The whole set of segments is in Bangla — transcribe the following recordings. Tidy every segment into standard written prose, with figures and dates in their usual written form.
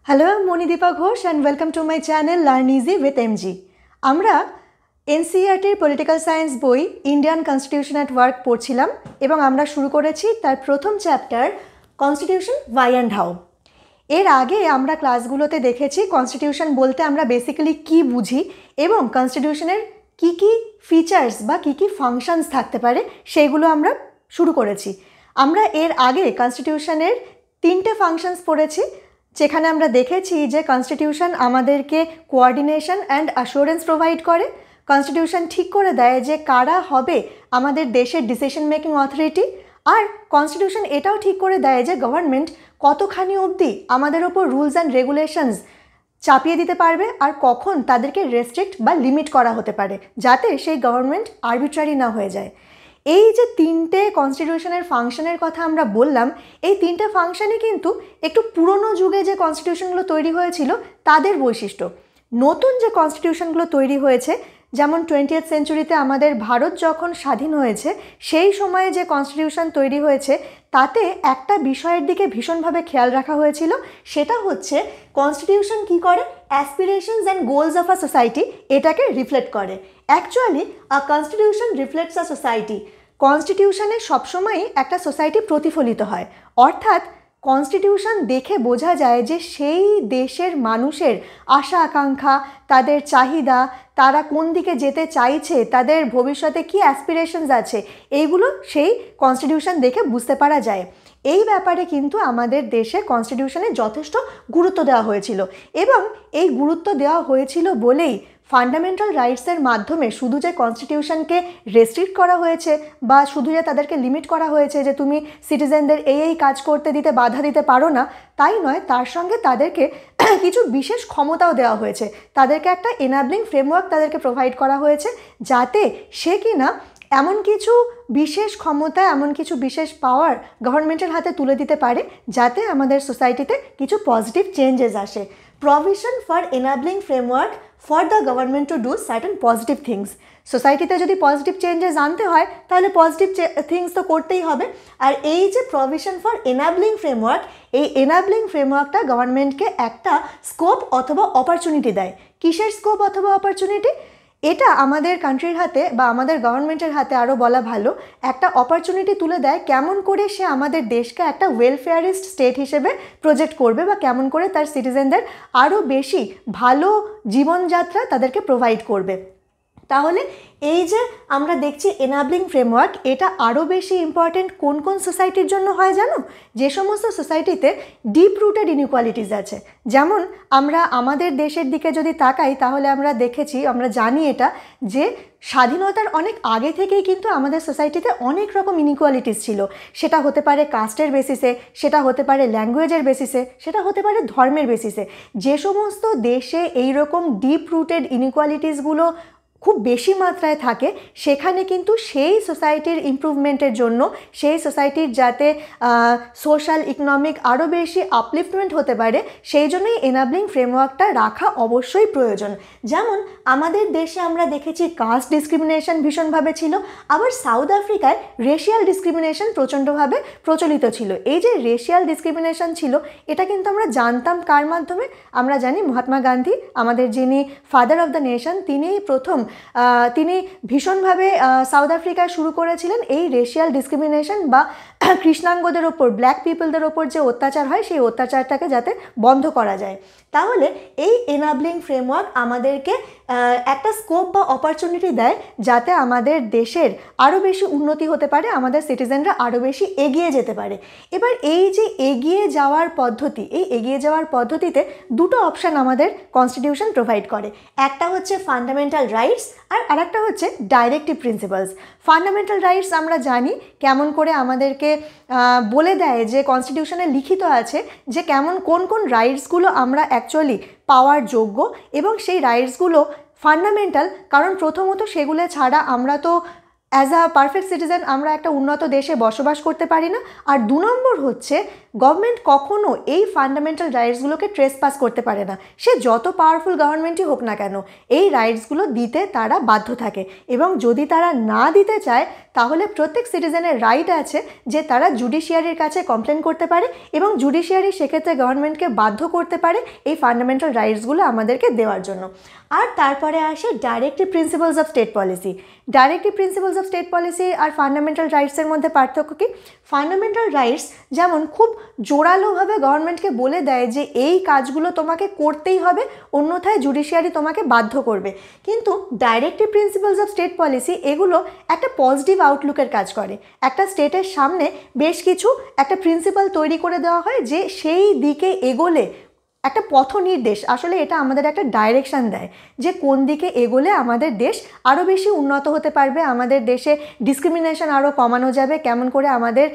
Hello, I'm Monidippa Ghosh and welcome to my channel Learn Easy with MG. আমরা এনসিইআরটির পলিটিক্যাল সায়েন্স বই ইন্ডিয়ান কনস্টিটিউশন অ্যাট ওয়ার্ক পড়ছিলাম এবং আমরা শুরু করেছি তার প্রথম chapter constitution why and how. এর আগে আমরা ক্লাসগুলোতে দেখেছি কনস্টিটিউশন বলতে আমরা বেসিক্যালি কী বুঝি এবং কনস্টিটিউশনের কী কী ফিচার্স বা কী কী ফাংশনস থাকতে পারে সেইগুলো আমরা শুরু করেছি। আমরা এর আগে কনস্টিটিউশনের তিনটে ফাংশনস পড়েছি, যেখানে আমরা দেখেছি যে কনস্টিটিউশন আমাদেরকে কোঅর্ডিনেশন অ্যান্ড অ্যাসুরেন্স প্রোভাইড করে। কনস্টিটিউশন ঠিক করে দেয় যে কারা হবে আমাদের দেশের ডিসিশন মেকিং অথরিটি, আর কনস্টিটিউশন এটাও ঠিক করে দেয় যে গভর্নমেন্ট কতখানি অবধি আমাদের ওপর রুলস অ্যান্ড রেগুলেশনস চাপিয়ে দিতে পারবে আর কখন তাদেরকে রেস্ট্রিক্ট বা লিমিট করা হতে পারে, যাতে সেই গভর্নমেন্ট আরবিট্রারি না হয়ে যায়। এই যে তিনটে কনস্টিটিউশনের ফাংশনের কথা আমরা বললাম, এই তিনটে ফাংশনই কিন্তু একটু পুরনো যুগে যে কনস্টিটিউশনগুলো তৈরি হয়েছিল তাদের বৈশিষ্ট্য। নতুন যে কনস্টিটিউশনগুলো তৈরি হয়েছে, যেমন 20th সেঞ্চুরিতে আমাদের ভারত যখন স্বাধীন হয়েছে সেই সময়ে যে কনস্টিটিউশন তৈরি হয়েছে, তাতে একটা বিষয়ের দিকে ভীষণভাবে খেয়াল রাখা হয়েছিল, সেটা হচ্ছে কনস্টিটিউশন কী করে, aspirations and goals of a society এটাকে রিফ্লেক্ট করে। Actually a constitution reflects a society. কনস্টিটিউশনে সবসময়ই একটা সোসাইটি প্রতিফলিত হয়, অর্থাৎ কনস্টিটিউশন দেখে বোঝা যায় যে সেই দেশের মানুষের আশা আকাঙ্ক্ষা, তাদের চাহিদা, তারা কোন দিকে যেতে চাইছে, তাদের ভবিষ্যতে কী অ্যাসপিরেশনস আছে, এইগুলো সেই কনস্টিটিউশন দেখে বুঝতে পারা যায়। এই ব্যাপারে কিন্তু আমাদের দেশে কনস্টিটিউশনে যথেষ্ট গুরুত্ব দেওয়া হয়েছিল এবং এই গুরুত্ব দেওয়া হয়েছিল বলেই ফান্ডামেন্টাল রাইটসের মাধ্যমে শুধু যে কনস্টিটিউশনকে রেস্ট্রিক্ট করা হয়েছে বা শুধু যে তাদেরকে লিমিট করা হয়েছে যে তুমি সিটিজেনদের এই কাজ করতে দিতে বাধা দিতে পারো না, তাই নয়, তার সঙ্গে তাদেরকে কিছু বিশেষ ক্ষমতাও দেওয়া হয়েছে। তাদেরকে একটা এনাবলিং ফ্রেমওয়ার্ক তাদেরকে প্রোভাইড করা হয়েছে, যাতে সে কিনা এমন কিছু বিশেষ ক্ষমতা, এমন কিছু বিশেষ পাওয়ার গভর্নমেন্টের হাতে তুলে দিতে পারে, যাতে আমাদের সোসাইটিতে কিছু পজিটিভ চেঞ্জেস আসে। Provision for enabling framework for the government to do certain positive things. সোসাইটিতে যদি পজিটিভ চেঞ্জেস আনতে হয় তাহলে পজিটিভ থিংস তো করতেই হবে। আর এই যে প্রভিশন ফর এনাবলিং ফ্রেমওয়ার্ক, এই এনাবলিং ফ্রেমওয়ার্কটা গভর্নমেন্টকে একটা স্কোপ অথবা অপরচুনিটি দেয়। কিসের স্কোপ অথবা অপরচুনিটি? এটা আমাদের কান্ট্রির হাতে বা আমাদের গভর্নমেন্টের হাতে আরও বলা ভালো, একটা অপরচুনিটি তুলে দেয় কেমন করে সে আমাদের দেশকে একটা ওয়েলফেয়ারিস্ট স্টেট হিসেবে প্রজেক্ট করবে বা কেমন করে তার সিটিজেনদের আরও বেশি ভালো জীবনযাত্রা তাদেরকে প্রোভাইড করবে। তাহলে এই যে আমরা দেখছি এনাবলিং ফ্রেমওয়ার্ক, এটা আরও বেশি ইম্পর্টেন্ট কোন কোন সোসাইটির জন্য হয় জানো? যে সমস্ত সোসাইটিতে ডিপ রুটেড ইনইকুয়ালিটিস আছে। যেমন আমরা আমাদের দেশের দিকে যদি তাকাই তাহলে আমরা দেখেছি, আমরা জানি এটা, যে স্বাধীনতার অনেক আগে থেকেই কিন্তু আমাদের সোসাইটিতে অনেক রকম ইনইকুয়ালিটিস ছিল। সেটা হতে পারে কাস্টের বেসিসে, সেটা হতে পারে ল্যাঙ্গুয়েজের বেসিসে, সেটা হতে পারে ধর্মের বেসিসে। যে সমস্ত দেশে এই রকম ডিপ রুটেড ইনইকুয়ালিটিসগুলো খুব বেশি মাত্রায় থাকে, সেখানে কিন্তু সেই সোসাইটির ইমপ্রুভমেন্টের জন্য, সেই সোসাইটির যাতে সোশ্যাল ইকোনমিক আরও বেশি আপলিফটমেন্ট হতে পারে, সেই জন্যই এনাবলিং ফ্রেমওয়ার্কটা রাখা অবশ্যই প্রয়োজন। যেমন আমাদের দেশে আমরা দেখেছি কাস্ট ডিসক্রিমিনেশন ভীষণভাবে ছিল, আবার সাউথ আফ্রিকায় রেশিয়াল ডিসক্রিমিনেশন প্রচণ্ডভাবে প্রচলিত ছিল। এই যে রেশিয়াল ডিসক্রিমিনেশন ছিল, এটা কিন্তু আমরা জানতাম কার মাধ্যমে? আমরা জানি মহাত্মা গান্ধী, আমাদের যিনি ফাদার অফ দ্য নেশন, তিনি ভীষণভাবে সাউথ আফ্রিকায় শুরু করেছিলেন এই রেশিয়াল ডিসক্রিমিনেশন বা কৃষ্ণাঙ্গদের ওপর, ব্ল্যাক পিপলদের ওপর যে অত্যাচার হয় সেই অত্যাচারটাকে যাতে বন্ধ করা যায়। তাহলে এই এনাবলিং ফ্রেমওয়ার্ক আমাদেরকে একটা স্কোপ বা অপরচুনিটি দেয়, যাতে আমাদের দেশের আরও বেশি উন্নতি হতে পারে, আমাদের সিটিজেনরা আরও বেশি এগিয়ে যেতে পারে। এবার এই যে এগিয়ে যাওয়ার পদ্ধতি, এই এগিয়ে যাওয়ার পদ্ধতিতে দুটো অপশান আমাদের কনস্টিটিউশন প্রোভাইড করে। একটা হচ্ছে ফান্ডামেন্টাল রাইটস আর আরেকটা হচ্ছে ডাইরেক্টিভ প্রিন্সিপালস। ফান্ডামেন্টাল রাইটস আমরা জানি কেমন করে আমাদেরকে বলে দেয়, যে কনস্টিটিউশনে লিখিত আছে যে কেমন কোন কোন রাইটসগুলো আমরা অ্যাকচুয়ালি পাওয়ার যোগ্য, এবং সেই রাইটসগুলো ফান্ডামেন্টাল, কারণ প্রথমত সেগুলো ছাড়া আমরা তো অ্যাজ আ পারফেক্ট সিটিজেন আমরা একটা উন্নত দেশে বসবাস করতে পারি না। আর 2 নম্বর হচ্ছে গভর্নমেন্ট কখনো এই ফান্ডামেন্টাল রাইটসগুলোকে ট্রেসপাস করতে পারে না, সে যত পাওয়ারফুল গভর্নমেন্টই হোক না কেন। এই রাইটসগুলো দিতে তারা বাধ্য থাকে, এবং যদি তারা না দিতে চায় তাহলে প্রত্যেক সিটিজেনের রাইট আছে যে তারা জুডিশিয়ারির কাছে কমপ্লেন করতে পারে, এবং জুডিশিয়ারি সেক্ষেত্রে গভর্নমেন্টকে বাধ্য করতে পারে এই ফান্ডামেন্টাল রাইটসগুলো আমাদেরকে দেওয়ার জন্য। আর তারপরে আসে directive principles of state policy. Directive principles of state policy আর ফান্ডামেন্টাল রাইটসের মধ্যে পার্থক্য কি? ফান্ডামেন্টাল রাইটস যেমন খুব জোরালোভাবে গভর্নমেন্টকে বলে দেয় যে এই কাজগুলো তোমাকে করতেই হবে, অন্যথায় জুডিশিয়ারি তোমাকে বাধ্য করবে। কিন্তু directive principles of state policy এগুলো একটা পজিটিভ আউটলুকের কাজ করে। একটা স্টেটের সামনে বেশ কিছু একটা প্রিন্সিপাল তৈরি করে দেওয়া হয় যে সেই দিকে এগোলে একটা পথ নির্দেশ, আসলে এটা আমাদের একটা ডাইরেকশান দেয় যে কোন দিকে এগোলে আমাদের দেশ আরও বেশি উন্নত হতে পারবে, আমাদের দেশে ডিসক্রিমিনেশন আরও কমানো যাবে, কেমন করে আমাদের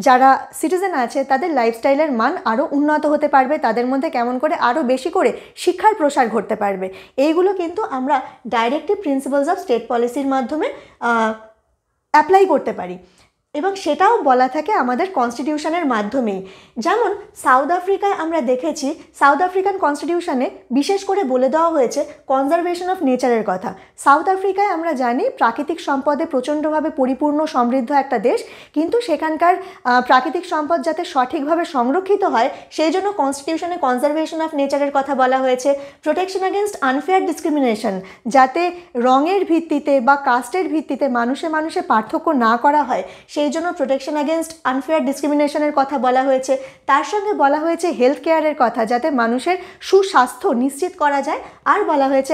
যারা সিটিজেন আছে তাদের লাইফস্টাইলের মান আরও উন্নত হতে পারবে, তাদের মধ্যে কেমন করে আরও বেশি করে শিক্ষার প্রসার ঘটতে পারবে। এইগুলো কিন্তু আমরা ডাইরেক্টিভ প্রিন্সিপালস অফ স্টেট পলিসির মাধ্যমে অ্যাপ্লাই করতে পারি, এবং সেটাও বলা থাকে আমাদের কনস্টিটিউশনের মাধ্যমেই। যেমন সাউথ আফ্রিকায় আমরা দেখেছি, সাউথ আফ্রিকান কনস্টিটিউশনে বিশেষ করে বলে দেওয়া হয়েছে কনজারভেশন অফ নেচারের কথা। সাউথ আফ্রিকায় আমরা জানি প্রাকৃতিক সম্পদে প্রচণ্ডভাবে পরিপূর্ণ সমৃদ্ধ একটা দেশ, কিন্তু সেখানকার প্রাকৃতিক সম্পদ যাতে সঠিকভাবে সংরক্ষিত হয় সেই জন্য কনস্টিটিউশনে কনজারভেশন অফ নেচারের কথা বলা হয়েছে। প্রোটেকশন অ্যাগেনস্ট আনফেয়ার ডিসক্রিমিনেশন, যাতে রঙের ভিত্তিতে বা কাস্টের ভিত্তিতে মানুষে মানুষে পার্থক্য না করা হয় সেই জন্য প্রোটেকশন অ্যাগেনস্ট আনফেয়ার ডিসক্রিমিনেশনের কথা বলা হয়েছে। তার সঙ্গে বলা হয়েছে হেলথ কেয়ারের কথা, যাতে মানুষের সুস্বাস্থ্য নিশ্চিত করা যায়, আর বলা হয়েছে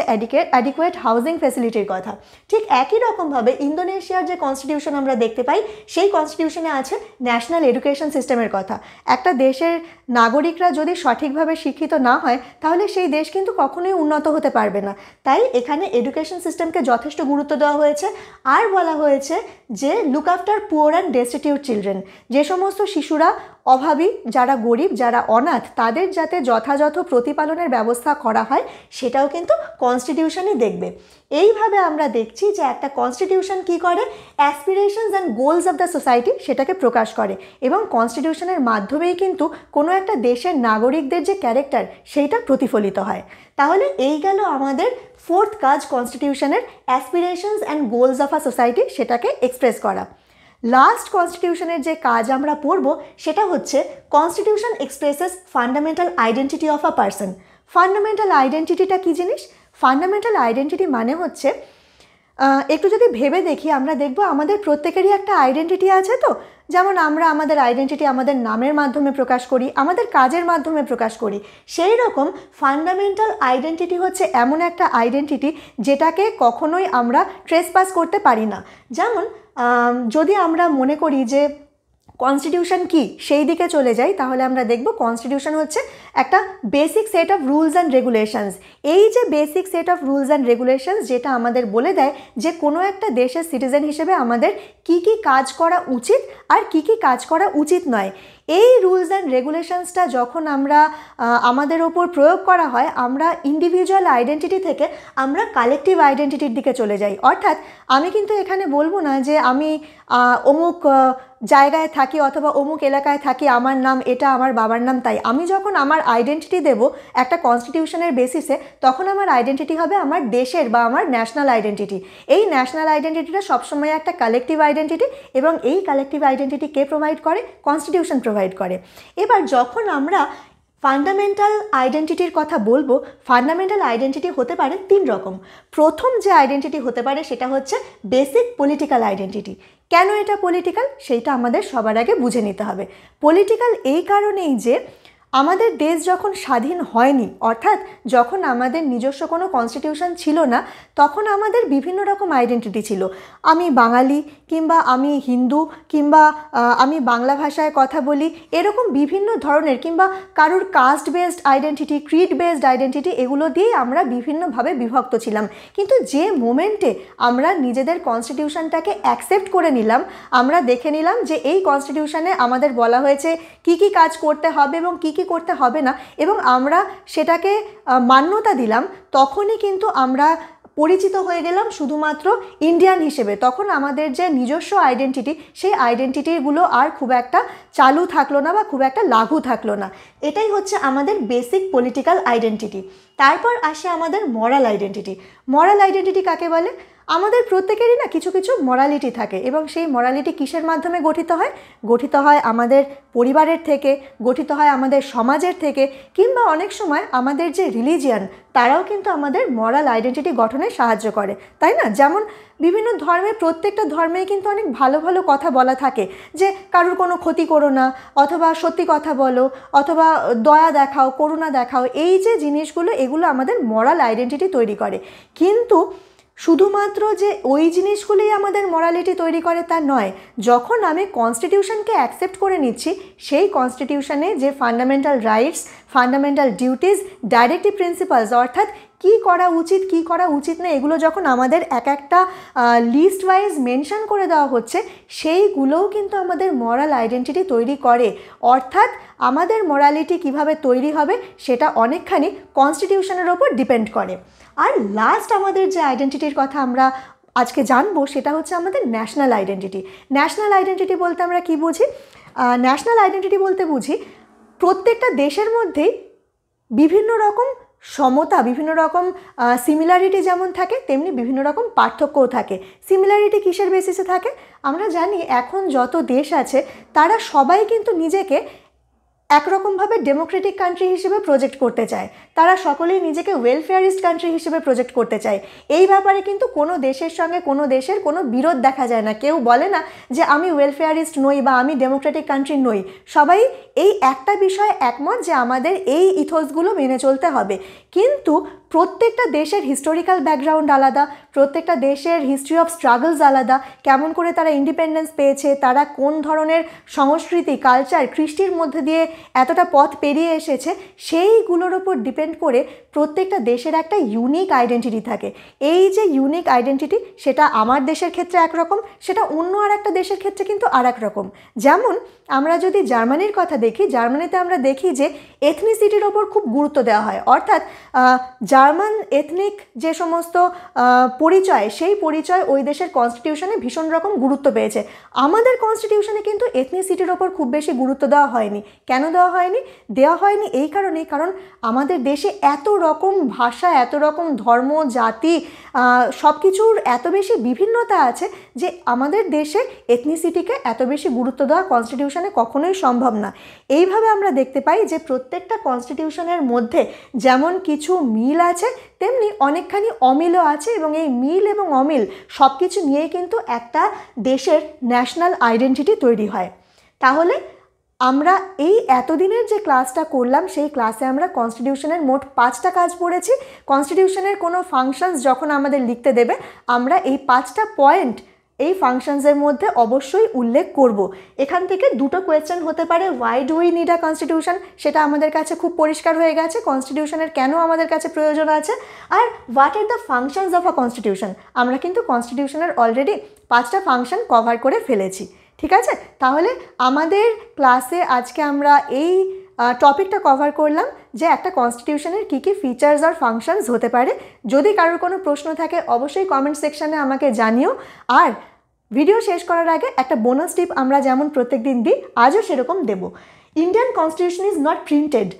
অ্যাডিকুয়েট হাউজিং ফ্যাসিলিটির কথা। ঠিক একই রকমভাবে ইন্দোনেশিয়ার যে কনস্টিটিউশন আমরা দেখতে পাই সেই কনস্টিটিউশনে আছে ন্যাশনাল এডুকেশন সিস্টেমের কথা। একটা দেশের নাগরিকরা যদি সঠিকভাবে শিক্ষিত না হয় তাহলে সেই দেশ কিন্তু কখনোই উন্নত হতে পারবে না। তাই এখানে এডুকেশন সিস্টেমকে যথেষ্ট গুরুত্ব দেওয়া হয়েছে। আর বলা হয়েছে যে look after poor and destitute children, যে সমস্ত শিশুরা অভাবী, যারা গরিব, যারা অনাথ, তাদের যাতে যথাযথ প্রতিপালনের ব্যবস্থা করা হয় সেটাও কিন্তু কনস্টিটিউশনই দেখবে। এইভাবে আমরা দেখছি যে একটা কনস্টিটিউশন কি করে, aspirations and goals of the society সেটাকে প্রকাশ করে, এবং কনস্টিটিউশনের মাধ্যমেই কিন্তু কোনো একটা দেশের নাগরিকদের যে ক্যারেক্টার সেইটা প্রতিফলিত হয়। তাহলে এই গেল আমাদের ফোর্থ কাজ কনস্টিটিউশনের, aspirations and goals of a society সেটাকে এক্সপ্রেস করা। লাস্ট কনস্টিটিউশনের যে কাজ আমরা পড়ব সেটা হচ্ছে constitution expresses fundamental identity of a person. Fundamental আইডেন্টিটিটা কী জিনিস? ফান্ডামেন্টাল আইডেন্টিটি মানে হচ্ছে, একটু যদি ভেবে দেখি আমরা দেখব আমাদের প্রত্যেকেরই একটা আইডেন্টিটি আছে। তো যেমন আমরা আমাদের আইডেন্টিটি আমাদের নামের মাধ্যমে প্রকাশ করি, আমাদের কাজের মাধ্যমে প্রকাশ করি, সেই রকম ফান্ডামেন্টাল আইডেন্টিটি হচ্ছে এমন একটা আইডেন্টিটি যেটাকে কখনোই আমরা ট্রেসপাস করতে পারি না। যেমন যদি আমরা মনে করি যে কনস্টিটিউশন কি সেই দিকে চলে যাই তাহলে আমরা দেখব কনস্টিটিউশন হচ্ছে একটা basic set of rules and regulations. এই যে basic set of rules and regulations যেটা আমাদের বলে দেয় যে কোনো একটা দেশের সিটিজেন হিসেবে আমাদের কি কি কাজ করা উচিত আর কি কি কাজ করা উচিত নয়। এই রুলস অ্যান্ড রেগুলেশনসটা যখন আমরা আমাদের ওপর প্রয়োগ করা হয়, আমরা ইন্ডিভিজুয়াল আইডেন্টিটি থেকে আমরা কালেকটিভ আইডেন্টিটির দিকে চলে যাই। অর্থাৎ আমি কিন্তু এখানে বলবো না যে আমি অমুক জায়গায় থাকি অথবা অমুক এলাকায় থাকি, আমার নাম এটা, আমার বাবার নাম তাই। আমি যখন আমার আইডেন্টিটি দেব একটা কনস্টিটিউশনের বেসিসে, তখন আমার আইডেন্টিটি হবে আমার দেশের বা আমার ন্যাশনাল আইডেন্টিটি। এই ন্যাশনাল আইডেন্টিটিটা সবসময় একটা কালেকটিভ আইডেন্টিটি, এবং এই কালেকটিভ আইডেন্টিটি কে প্রোভাইড করে? কনস্টিটিউশন প্রোভাইড করে। এবার যখন আমরা ফান্ডামেন্টাল আইডেন্টিটির কথা বলবো, ফান্ডামেন্টাল আইডেন্টিটি হতে পারে তিন রকম। প্রথম যে আইডেন্টিটি হতে পারে সেটা হচ্ছে বেসিক পলিটিক্যাল আইডেন্টিটি। কেন এটা পলিটিক্যাল সেইটা আমাদের সবার আগে বুঝে নিতে হবে। পলিটিক্যাল এই কারণেই যে আমাদের দেশ যখন স্বাধীন হয়নি, অর্থাৎ যখন আমাদের নিজস্ব কোনো কনস্টিটিউশন ছিল না, তখন আমাদের বিভিন্ন রকম আইডেন্টিটি ছিল। আমি বাঙালি, কিংবা আমি হিন্দু, কিংবা আমি বাংলা ভাষায় কথা বলি, এরকম বিভিন্ন ধরনের, কিংবা কারোর caste based identity, creed based identity, এগুলো দিয়ে আমরা বিভিন্নভাবে বিভক্ত ছিলাম। কিন্তু যে মোমেন্টে আমরা নিজেদের কনস্টিটিউশনটাকে অ্যাকসেপ্ট করে নিলাম, আমরা দেখে নিলাম যে এই কনস্টিটিউশনে আমাদের বলা হয়েছে কি কি কাজ করতে হবে এবং কি কি করতে হবে না, এবং আমরা সেটাকে মান্যতা দিলাম, তখনই কিন্তু আমরা পরিচিত হয়ে গেলাম শুধুমাত্র ইন্ডিয়ান হিসেবে, তখন আমাদের যে নিজস্ব আইডেন্টিটি সেই আইডেন্টিটিগুলো আর খুব একটা চালু থাকলো না বা খুব একটা লাগু থাকলো না। এটাই হচ্ছে আমাদের বেসিক পলিটিক্যাল আইডেন্টিটি। তারপর আসে আমাদের মরাল আইডেন্টিটি। মরাল আইডেন্টিটি কাকে বলে? আমাদের প্রত্যেকেরই না কিছু কিছু মরালিটি থাকে, এবং সেই মরালিটি কিসের মাধ্যমে গঠিত হয়? গঠিত হয় আমাদের পরিবারের থেকে, গঠিত হয় আমাদের সমাজের থেকে, কিংবা অনেক সময় আমাদের যে রিলিজিয়ান তারাও কিন্তু আমাদের মরাল আইডেন্টিটি গঠনে সাহায্য করে, তাই না? যেমন বিভিন্ন ধর্মে, প্রত্যেকটা ধর্মেই কিন্তু অনেক ভালো ভালো কথা বলা থাকে, যে কারোর কোনো ক্ষতি করো না, অথবা সত্যি কথা বলো, অথবা দয়া দেখাও, করুণা দেখাও। এই যে জিনিসগুলো, এগুলো আমাদের মরাল আইডেন্টিটি তৈরি করে। কিন্তু শুধুমাত্র যে ওই জিনিসগুলোই আমাদের মরালিটি তৈরি করে তা নয়। যখন আমি কনস্টিটিউশনকে অ্যাকসেপ্ট করে নিচ্ছি, সেই কনস্টিটিউশনে যে fundamental rights, fundamental duties, directive principles, অর্থাৎ কী করা উচিত কী করা উচিত না, এগুলো যখন আমাদের এক একটা লিস্ট ওয়াইজ মেনশন করে দেওয়া হচ্ছে, সেইগুলোও কিন্তু আমাদের মরাল আইডেন্টিটি তৈরি করে। অর্থাৎ আমাদের মরালিটি কিভাবে তৈরি হবে সেটা অনেকখানি কনস্টিটিউশনের ওপর ডিপেন্ড করে। আর লাস্ট আমাদের যে আইডেন্টিটির কথা আমরা আজকে জানবো সেটা হচ্ছে আমাদের ন্যাশনাল আইডেন্টিটি। ন্যাশনাল আইডেন্টিটি বলতে আমরা কি বুঝি? ন্যাশনাল আইডেন্টিটি বলতে বুঝি প্রত্যেকটা দেশের মধ্যেই বিভিন্ন রকম সমতা, বিভিন্ন রকম সিমিলারিটি যেমন থাকে, তেমনি বিভিন্ন রকম পার্থক্যও থাকে। সিমিলারিটি কিসের বেসিসে থাকে? আমরা জানি এখন যত দেশ আছে তারা সবাই কিন্তু নিজেকে একরকমভাবে ডেমোক্রেটিক কান্ট্রি হিসেবে প্রজেক্ট করতে চায়, তারা সকলেই নিজেকে ওয়েলফেয়ারিস্ট কান্ট্রি হিসেবে প্রজেক্ট করতে চায়। এই ব্যাপারে কিন্তু কোনো দেশের সঙ্গে কোনো দেশের কোনো বিরোধ দেখা যায় না। কেউ বলে না যে আমি ওয়েলফেয়ারিস্ট নই বা আমি ডেমোক্রেটিক কান্ট্রি নই। সবাই এই একটা বিষয়ে একমত যে আমাদের এই ইথোসগুলো মেনে চলতে হবে। কিন্তু প্রত্যেকটা দেশের হিস্টোরিক্যাল ব্যাকগ্রাউন্ড আলাদা, প্রত্যেকটা দেশের হিস্ট্রি অফ স্ট্রাগলস আলাদা, কেমন করে তারা ইন্ডিপেন্ডেন্স পেয়েছে, তারা কোন ধরনের সংস্কৃতি, কালচার, কৃষ্টির মধ্যে দিয়ে এতটা পথ পেরিয়ে এসেছে, সেইগুলোর ওপর ডিপেন্ড করে প্রত্যেকটা দেশের একটা ইউনিক আইডেন্টিটি থাকে। এই যে ইউনিক আইডেন্টিটি, সেটা আমার দেশের ক্ষেত্রে একরকম, সেটা অন্য আর একটা দেশের ক্ষেত্রে কিন্তু আর এক রকম। যেমন আমরা যদি জার্মানির কথা দেখি, জার্মানিতে আমরা দেখি যে এথনিসিটির ওপর খুব গুরুত্ব দেওয়া হয়। অর্থাৎ জার্মান এথনিক যে সমস্ত পরিচয়, সেই পরিচয় ওই দেশের কনস্টিটিউশনে ভীষণ রকম গুরুত্ব পেয়েছে। আমাদের কনস্টিটিউশনে কিন্তু এথনিসিটির ওপর খুব বেশি গুরুত্ব দেওয়া হয়নি। কেন দেওয়া হয়নি? দেওয়া হয়নি এই কারণেই, কারণ আমাদের দেশে এত রকম ভাষা, এত রকম ধর্ম, জাতি, সব কিছুর এত বেশি বিভিন্নতা আছে যে আমাদের দেশে এথনিসিটিকে এত বেশি গুরুত্ব দেওয়া কনস্টিটিউশনে কখনোই সম্ভব না। এইভাবে আমরা দেখতে পাই যে প্রত্যেকটা কনস্টিটিউশনের মধ্যে যেমন কিছু মিল আছে, তেমনি অনেকখানি অমিলও আছে, এবং এই মিল এবং অমিল সব কিছু নিয়েই কিন্তু একটা দেশের ন্যাশনাল আইডেন্টিটি তৈরি হয়। তাহলে আমরা এই এতদিনের যে ক্লাসটা করলাম, সেই ক্লাসে আমরা কনস্টিটিউশনের মোট 5টা কাজ পড়েছি। কনস্টিটিউশনের কোনো ফাংশনস যখন আমাদের লিখতে দেবে, আমরা এই 5টা পয়েন্ট এই ফাংশনসের মধ্যে অবশ্যই উল্লেখ করব। এখান থেকে দুটো কোয়েশ্চেন হতে পারে, why do we need a constitution, সেটা আমাদের কাছে খুব পরিষ্কার হয়ে গেছে, কনস্টিটিউশনের কেন আমাদের কাছে প্রয়োজন আছে, আর what are the functions of a constitution. আমরা কিন্তু কনস্টিটিউশনের অলরেডি 5টা ফাংশন কভার করে ফেলেছি। ঠিক আছে, তাহলে আমাদের ক্লাসে আজকে আমরা এই টপিকটা কভার করলাম যে একটা কনস্টিটিউশনের কী কী ফিচার্স আর ফাংশনস হতে পারে। যদি কারোর কোনো প্রশ্ন থাকে অবশ্যই কমেন্ট সেকশানে আমাকে জানিও। আর ভিডিও শেষ করার আগে একটা বোনাস টিপ আমরা যেমন প্রত্যেক দিন দিই, আজও সেরকম দেব। Indian constitution is not printed.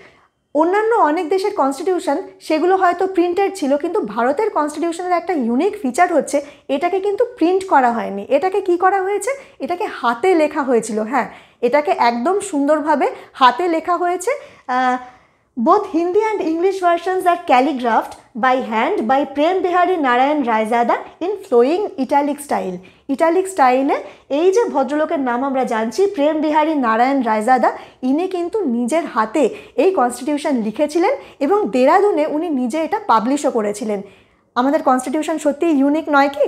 অন্যান্য অনেক দেশের কনস্টিটিউশন সেগুলো হয়তো প্রিন্টেড ছিল, কিন্তু ভারতের কনস্টিটিউশনের একটা ইউনিক ফিচার হচ্ছে এটাকে কিন্তু প্রিন্ট করা হয়নি। এটাকে কি করা হয়েছে? এটাকে হাতে লেখা হয়েছিল। হ্যাঁ, এটাকে একদম সুন্দরভাবে হাতে লেখা হয়েছে। Both Hindi and English versions are calligraphed by hand by Prem Behari Narain Raizada in flowing italic style. Italic স্টাইলে এই যে ভদ্রলোকের নাম আমরা জানছি, প্রেম বিহারী নারায়ণ রায়জাদা, ইনি কিন্তু নিজের হাতে এই কনস্টিটিউশন লিখেছিলেন এবং দেরাদুনে উনি নিজে এটা পাবলিশও করেছিলেন। আমাদের কনস্টিটিউশন সত্যিই ইউনিক নয় কি?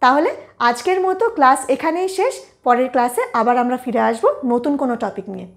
তাহলে আজকের মতো ক্লাস এখানেই শেষ। পরের ক্লাসে আবার আমরা ফিরে আসবো নতুন কোনো টপিক নিয়ে।